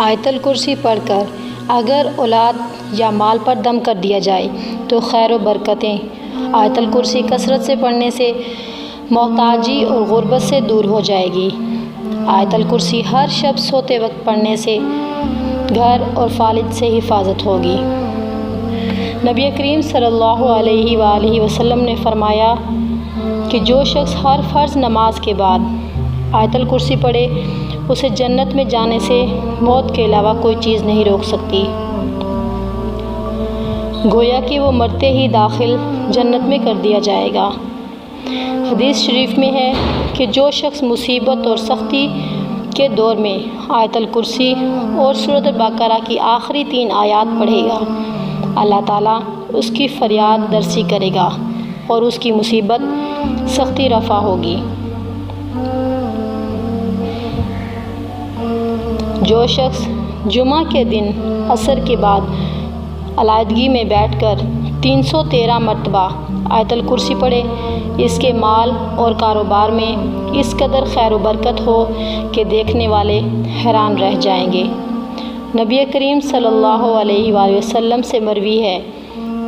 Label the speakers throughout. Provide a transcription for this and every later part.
Speaker 1: آیت الکرسی پڑھ کر اگر اولاد یا مال پر دم کر دیا جائے تو خیر و برکتیں آیت الکرسی کثرت سے پڑھنے سے محتاجی اور غربت سے دور ہو جائے گی۔ آیت الکرسی ہر شب سوتے وقت پڑھنے سے گھر اور فالد سے حفاظت ہوگی۔ نبی کریم صلی اللہ علیہ وآلہ وسلم نے فرمایا کہ جو شخص ہر فرض نماز کے بعد آیت الکرسی پڑھے اسے جنت میں جانے سے موت کے علاوہ کوئی چیز نہیں روک سکتی، گویا کہ وہ مرتے ہی داخل جنت میں کر دیا جائے گا۔ حدیث شریف میں ہے کہ جو شخص مصیبت اور سختی کے دور میں آیت الکرسی اور سورۃ البقرہ کی آخری 3 آیات پڑھے گا، اللہ تعالیٰ اس کی فریاد رسی کرے گا اور اس کی مصیبت سختی رفع ہوگی۔ جو شخص جمعہ کے دن عصر کے بعد علیحدگی میں بیٹھ کر 313 مرتبہ آیت الکرسی پڑھے، اس کے مال اور کاروبار میں اس قدر خیر و برکت ہو کہ دیکھنے والے حیران رہ جائیں گے۔ نبی کریم صلی اللہ علیہ وآلہ وسلم سے مروی ہے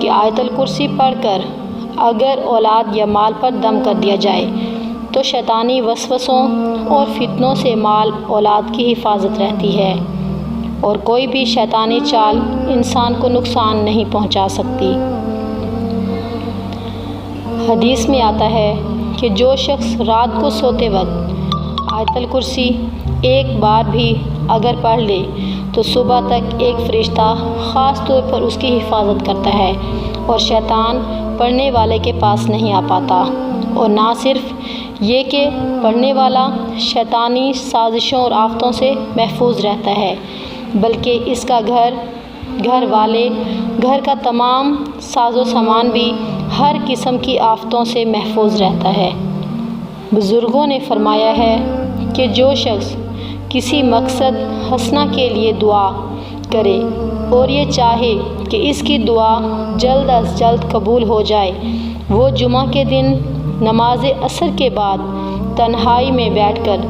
Speaker 1: کہ آیت الکرسی پڑھ کر اگر اولاد یا مال پر دم کر دیا جائے تو شیطانی وسوسوں اور فتنوں سے مال اولاد کی حفاظت رہتی ہے اور کوئی بھی شیطانی چال انسان کو نقصان نہیں پہنچا سکتی۔ حدیث میں آتا ہے کہ جو شخص رات کو سوتے وقت آیت الکرسی ایک بار بھی اگر پڑھ لے تو صبح تک ایک فرشتہ خاص طور پر اس کی حفاظت کرتا ہے اور شیطان پڑھنے والے کے پاس نہیں آ پاتا، اور نہ صرف یہ کہ پڑھنے والا شیطانی سازشوں اور آفتوں سے محفوظ رہتا ہے بلکہ اس کا گھر والے گھر کا تمام ساز و سامان بھی ہر قسم کی آفتوں سے محفوظ رہتا ہے۔ بزرگوں نے فرمایا ہے کہ جو شخص کسی مقصد حسنہ کے لیے دعا کرے اور یہ چاہے کہ اس کی دعا جلد از جلد قبول ہو جائے، وہ جمعہ کے دن نماز عصر کے بعد تنہائی میں بیٹھ کر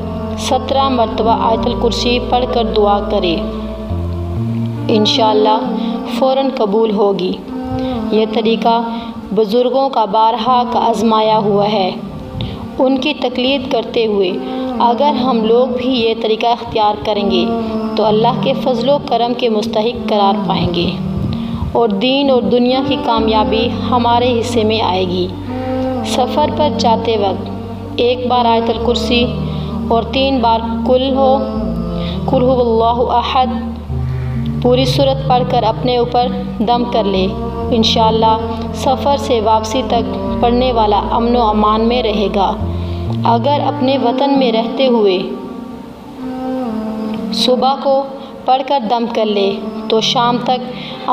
Speaker 1: 17 مرتبہ آیت الکرسی پڑھ کر دعا کرے، انشاءاللہ فوراً قبول ہوگی۔ یہ طریقہ بزرگوں کا بارہا کا آزمایا ہوا ہے۔ ان کی تقلید کرتے ہوئے اگر ہم لوگ بھی یہ طریقہ اختیار کریں گے تو اللہ کے فضل و کرم کے مستحق قرار پائیں گے اور دین اور دنیا کی کامیابی ہمارے حصے میں آئے گی۔ سفر پر جاتے وقت ایک بار آیت الکرسی اور 3 بار قل هو اللہ احد پوری سورت پڑھ کر اپنے اوپر دم کر لے، انشاءاللہ سفر سے واپسی تک پڑھنے والا امن و امان میں رہے گا۔ اگر اپنے وطن میں رہتے ہوئے صبح کو پڑھ کر دم کر لے تو شام تک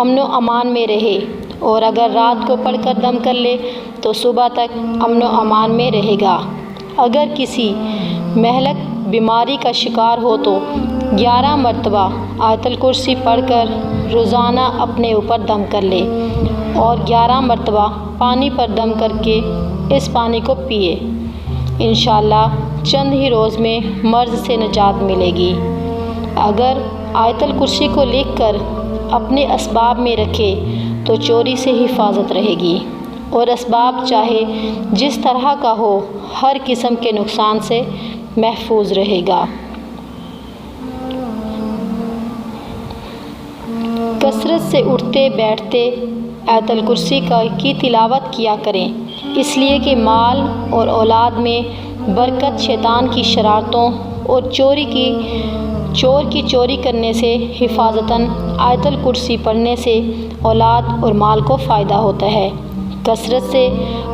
Speaker 1: امن و امان میں رہے، اور اگر رات کو پڑھ کر دم کر لے تو صبح تک امن و امان میں رہے گا۔ اگر کسی مہلک بیماری کا شکار ہو تو 11 مرتبہ آیت الکرسی پڑھ کر روزانہ اپنے اوپر دم کر لے اور 11 مرتبہ پانی پر دم کر کے اس پانی کو پیے، انشاءاللہ چند ہی روز میں مرض سے نجات ملے گی۔ اگر آیت الکرسی کو لکھ کر اپنے اسباب میں رکھے تو چوری سے حفاظت رہے گی، اور اسباب چاہے جس طرح کا ہو ہر قسم کے نقصان سے محفوظ رہے گا۔ کثرت سے اٹھتے بیٹھتے آیت الکرسی کی تلاوت کیا کریں، اس لیے کہ مال اور اولاد میں برکت شیطان کی شرارتوں اور چور کی چوری کرنے سے حفاظتاً آیت الکرسی پڑھنے سے اولاد اور مال کو فائدہ ہوتا ہے۔ کثرت سے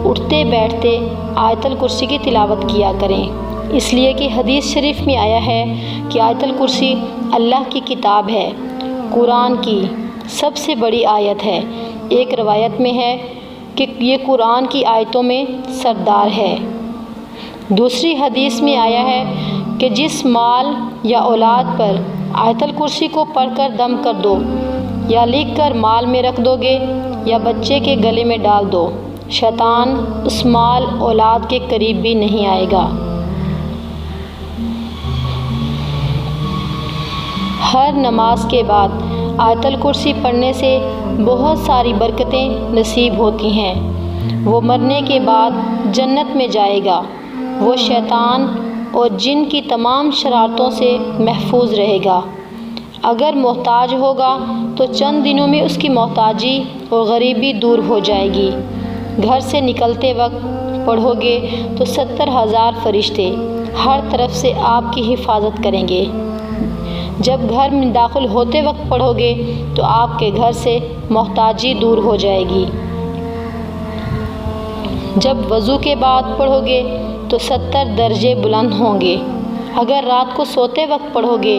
Speaker 1: اٹھتے بیٹھتے آیت الکرسی کی تلاوت کیا کریں، اس لیے کہ حدیث شریف میں آیا ہے کہ آیت الکرسی اللہ کی کتاب ہے، قرآن کی سب سے بڑی آیت ہے۔ ایک روایت میں ہے کہ یہ قرآن کی آیتوں میں سردار ہے۔ دوسری حدیث میں آیا ہے کہ جس مال یا اولاد پر آیت الکرسی کو پڑھ کر دم کر دو یا لکھ کر مال میں رکھ دو گے یا بچے کے گلے میں ڈال دو، شیطان اس مال اولاد کے قریب بھی نہیں آئے گا۔ ہر نماز کے بعد آیت الکرسی پڑھنے سے بہت ساری برکتیں نصیب ہوتی ہیں۔ وہ مرنے کے بعد جنت میں جائے گا۔ وہ شیطان اور جن کی تمام شرارتوں سے محفوظ رہے گا۔ اگر محتاج ہوگا تو چند دنوں میں اس کی محتاجی اور غریبی دور ہو جائے گی۔ گھر سے نکلتے وقت پڑھو گے تو 70,000 فرشتے ہر طرف سے آپ کی حفاظت کریں گے۔ جب گھر میں داخل ہوتے وقت پڑھو گے تو آپ کے گھر سے محتاجی دور ہو جائے گی۔ جب وضو کے بعد پڑھو گے تو 70 درجے بلند ہوں گے۔ اگر رات کو سوتے وقت پڑھو گے،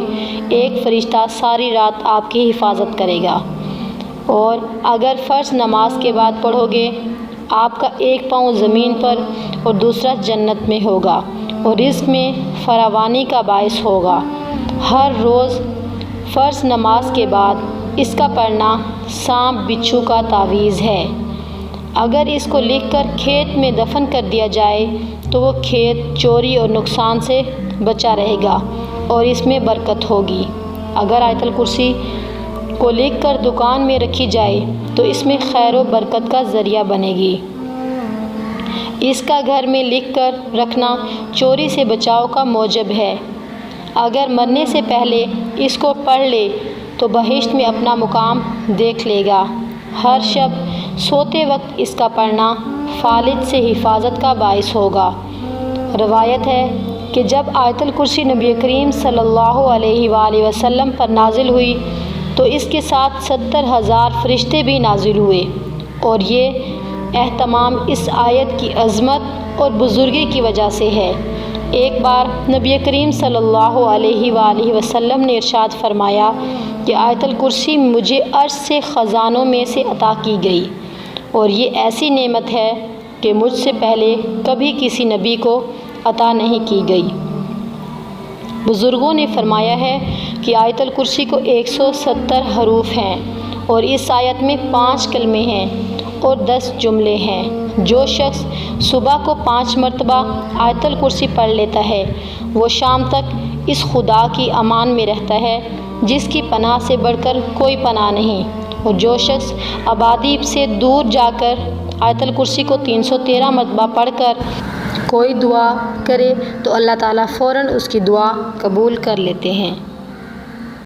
Speaker 1: ایک فرشتہ ساری رات آپ کی حفاظت کرے گا۔ اور اگر فرض نماز کے بعد پڑھو گے، آپ کا ایک پاؤں زمین پر اور دوسرا جنت میں ہوگا اور رزق میں فراوانی کا باعث ہوگا۔ ہر روز فرض نماز کے بعد اس کا پڑھنا سانپ بچھو کا تعویذ ہے۔ اگر اس کو لکھ کر کھیت میں دفن کر دیا جائے تو وہ کھیت چوری اور نقصان سے بچا رہے گا اور اس میں برکت ہوگی۔ اگر آیت الکرسی کو لکھ کر دکان میں رکھی جائے تو اس میں خیر و برکت کا ذریعہ بنے گی۔ اس کا گھر میں لکھ کر رکھنا چوری سے بچاؤ کا موجب ہے۔ اگر مرنے سے پہلے اس کو پڑھ لے تو بہشت میں اپنا مقام دیکھ لے گا۔ ہر شب سوتے وقت اس کا پڑھنا فالج سے حفاظت کا باعث ہوگا۔ روایت ہے کہ جب آیت الکرسی نبی کریم صلی اللہ علیہ وآلہ وسلم پر نازل ہوئی تو اس کے ساتھ 70,000 فرشتے بھی نازل ہوئے، اور یہ اہتمام اس آیت کی عظمت اور بزرگی کی وجہ سے ہے۔ ایک بار نبی کریم صلی اللہ علیہ وآلہ وسلم نے ارشاد فرمایا کہ آیت الکرسی مجھے عرش سے خزانوں میں سے عطا کی گئی، اور یہ ایسی نعمت ہے کہ مجھ سے پہلے کبھی کسی نبی کو عطا نہیں کی گئی۔ بزرگوں نے فرمایا ہے کہ آیت الکرسی کو 170 حروف ہیں اور اس آیت میں 5 کلمے ہیں اور 10 جملے ہیں۔ جو شخص صبح کو 5 مرتبہ آیت الکرسی پڑھ لیتا ہے وہ شام تک اس خدا کی امان میں رہتا ہے جس کی پناہ سے بڑھ کر کوئی پناہ نہیں، اور جو شخص آبادی سے دور جا کر آیت الکرسی کو 313 مرتبہ پڑھ کر کوئی دعا کرے تو اللہ تعالیٰ فوراً اس کی دعا قبول کر لیتے ہیں۔